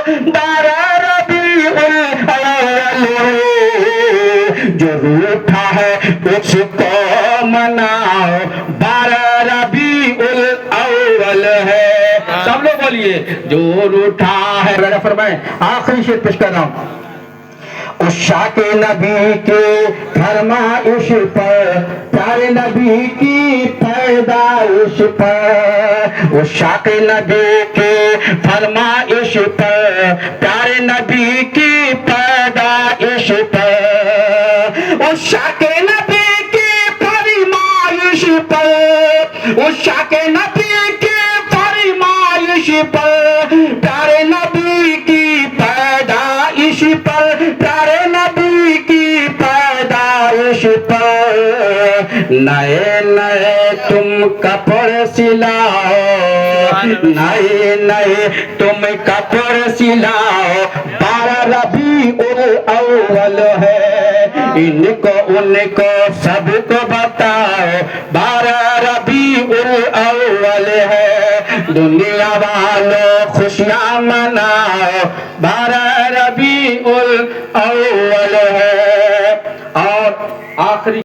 बारह रबीउल अव्वल है, जो रूठा है उसको मनाओ, बारह रबीउल अव्वल है। सब लोग बोलिए, जो रूठा है। फरमाए आखिरी शेर पेश कर रहा हूं। उस शाके नबी के फरमाइश पर, प्यारे नबी की पैदाइश पर, उस शाके नबी के फरमाइश पर, प्यारे नबी की पैदाइश पर, उस शाके नबी की फरमाइश पर, उस शाके नबी की फरमाइश पर, प्यारे नबी की पैदाइश पर, प्यारे नबी की पैदाइश पर, नए नए तुम कपड़े सिलाओ, नए नए तुम कपड़े सिलाओ, बारह रबीउल अव्वल है, इनको उनको सबको बताओ, बारह रबीउल अव्वल है, दुनिया वालों खुशियां मनाओ, बारह रबीउल अव्वल है। और आखिरी